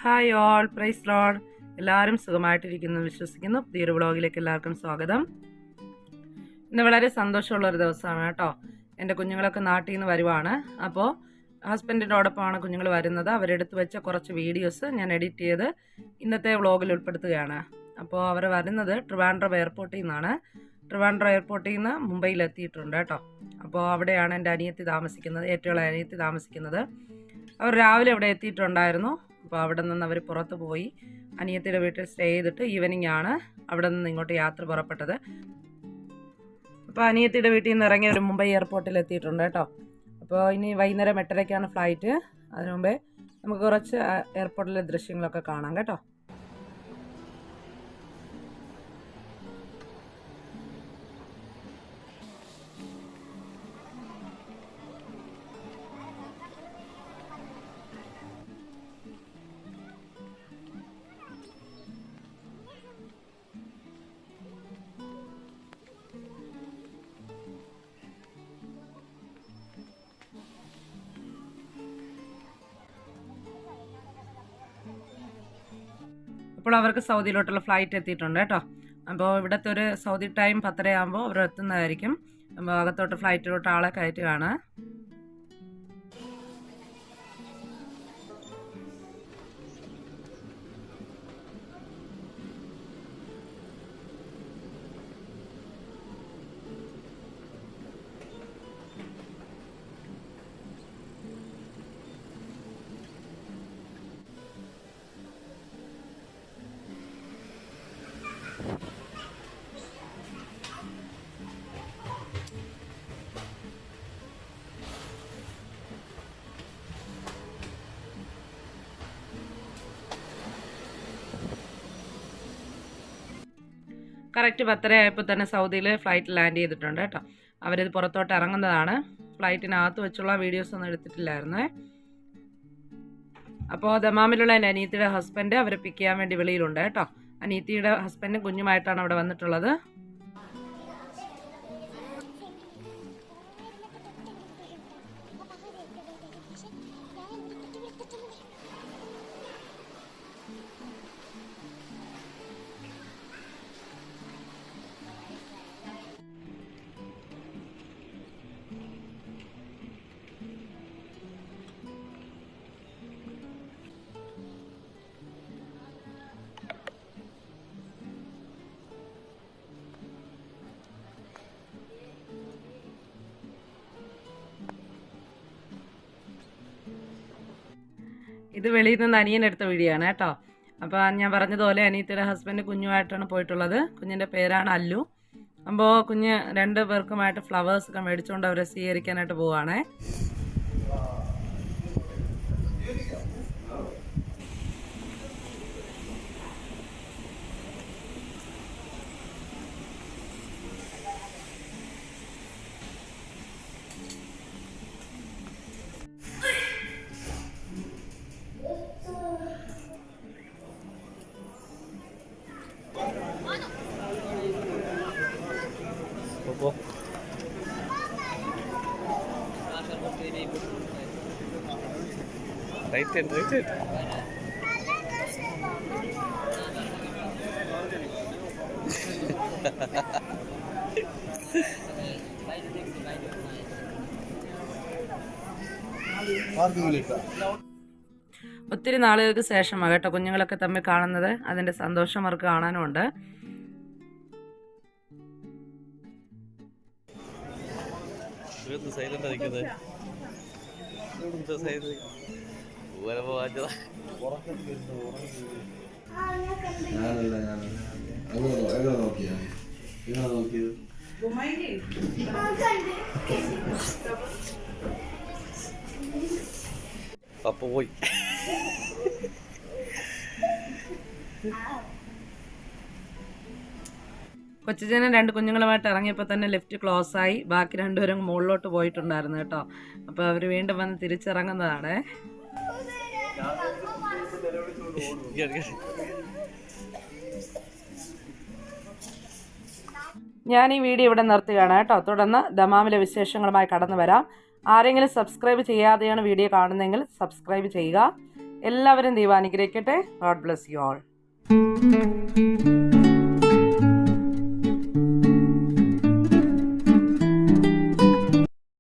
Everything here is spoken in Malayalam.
Hi all, praise Lord. എല്ലാവരും സുഖമായിട്ടിരിക്കുന്നു വിശ്വസിക്കുന്നു. പുതിയൊരു വ്ളോഗിലേക്ക് എല്ലാവർക്കും സ്വാഗതം. ഇന്ന് വളരെ സന്തോഷമുള്ളൊരു ദിവസമാണ് കേട്ടോ. എൻ്റെ കുഞ്ഞുങ്ങളൊക്കെ നാട്ടിൽ നിന്ന് വരുവാണ്. അപ്പോൾ ഹസ്ബൻഡിനോടൊപ്പമാണ് കുഞ്ഞുങ്ങൾ വരുന്നത്. അവരെടുത്ത് വെച്ച കുറച്ച് വീഡിയോസ് ഞാൻ എഡിറ്റ് ചെയ്ത് ഇന്നത്തെ വ്ളോഗിൽ ഉൾപ്പെടുത്തുകയാണ്. അപ്പോൾ അവർ വരുന്നത് ട്രിവാൻഡ്രം എയർപോർട്ടിൽ നിന്നാണ്. ട്രിവാൻഡ്രം എയർപോർട്ടിൽ നിന്ന് മുംബൈയിൽ എത്തിയിട്ടുണ്ട് കേട്ടോ. അപ്പോൾ അവിടെയാണ് എൻ്റെ അനിയത്തി താമസിക്കുന്നത്, ഏറ്റവും അനിയത്തി താമസിക്കുന്നത്. അവർ രാവിലെ ഇവിടെ എത്തിയിട്ടുണ്ടായിരുന്നു. അപ്പോൾ അവിടെ നിന്ന് അവർ പുറത്ത് പോയി അനിയത്തിയുടെ വീട്ടിൽ സ്റ്റേ ചെയ്തിട്ട് ഈവനിങ് ആണ് അവിടെ നിന്ന് ഇങ്ങോട്ട് യാത്ര പുറപ്പെട്ടത്. അപ്പോൾ അനിയത്തിയുടെ വീട്ടിൽ നിന്ന് ഇറങ്ങി ഒരു മുംബൈ എയർപോർട്ടിൽ എത്തിയിട്ടുണ്ട് കേട്ടോ. അപ്പോൾ ഇനി വൈകുന്നേരം 8:30-ക്കാണ് ഫ്ലൈറ്റ്. അതിനു മുമ്പേ നമുക്ക് കുറച്ച് എയർപോർട്ടിലെ ദൃശ്യങ്ങളൊക്കെ കാണാം കേട്ടോ. അപ്പോൾ അവർക്ക് സൗദിയിലോട്ടുള്ള ഫ്ലൈറ്റ് എത്തിയിട്ടുണ്ട് കേട്ടോ. അപ്പോൾ ഇവിടുത്തെ ഒരു സൗദി ടൈം 10:30 ആകുമ്പോൾ അവർ എത്തുന്നതായിരിക്കും. അപ്പോൾ അകത്തോട്ട് ഫ്ലൈറ്റിലോട്ട് ആളെ കയറ്റുകയാണ്. കറക്റ്റ് 10:30 ആയപ്പോൾ തന്നെ സൗദിയിൽ ഫ്ലൈറ്റ് ലാൻഡ് ചെയ്തിട്ടുണ്ട് കേട്ടോ. അവരിത് പുറത്തോട്ട് ഇറങ്ങുന്നതാണ്. ഫ്ലൈറ്റിനകത്ത് വെച്ചുള്ള വീഡിയോസ് ഒന്നും എടുത്തിട്ടില്ലായിരുന്നേ. അപ്പോൾ ദമാമിലുള്ള എൻ്റെ അനിയത്തിയുടെ ഹസ്ബൻഡ് അവരെ പിക്ക് ചെയ്യാൻ വേണ്ടി വെളിയിലുണ്ട് കേട്ടോ. അനിയത്തിയുടെ ഹസ്ബൻഡും കുഞ്ഞുമായിട്ടാണ് അവിടെ വന്നിട്ടുള്ളത്. ഇത് വെളിയിൽ നിന്ന് അനിയൻ എടുത്ത വീഡിയോ ആണ് കേട്ടോ. അപ്പോൾ ഞാൻ പറഞ്ഞതുപോലെ അനിയത്തിയുടെ ഹസ്ബൻഡ് കുഞ്ഞുമായിട്ടാണ് പോയിട്ടുള്ളത്. കുഞ്ഞിൻ്റെ പേരാണ് അല്ലു. അപ്പോൾ കുഞ്ഞ് 2 പേർക്കുമായിട്ട് ഫ്ലവേഴ്സ് ഒക്കെ മേടിച്ചുകൊണ്ട് അവരെ സ്വീകരിക്കാനായിട്ട് പോവുകയാണേ. Right hand. ഒത്തിരി നാളുകൾക്ക് ശേഷമാണ് കേട്ടോ കുഞ്ഞുങ്ങളൊക്കെ തമ്മിൽ കാണുന്നത്. അതിൻ്റെ സന്തോഷം അവർക്ക് കാണാനുമുണ്ട്. അപ്പൊ പോയി കൊച്ചുജനൻ 2 കുഞ്ഞുങ്ങളുമായിട്ട് ഇറങ്ങിയപ്പോൾ തന്നെ ലെഫ്റ്റ് ക്ലോസ് ആയി. ബാക്കി 2 പേരും മുകളിലോട്ട് പോയിട്ടുണ്ടായിരുന്നു കേട്ടോ. അപ്പോൾ അവർ വീണ്ടും വന്ന് തിരിച്ചിറങ്ങുന്നതാണ്. ഞാൻ ഈ വീഡിയോ ഇവിടെ നിർത്തുകയാണ് കേട്ടോ. തുടർന്ന് ദമാമിലെ വിശേഷങ്ങളുമായി കടന്നു വരാം. ആരെങ്കിലും സബ്സ്ക്രൈബ് ചെയ്യാതെയാണ് വീഡിയോ കാണുന്നതെങ്കിൽ സബ്സ്ക്രൈബ് ചെയ്യുക. എല്ലാവരും ദൈവം അനുഗ്രഹിക്കട്ടെ. God bless you all.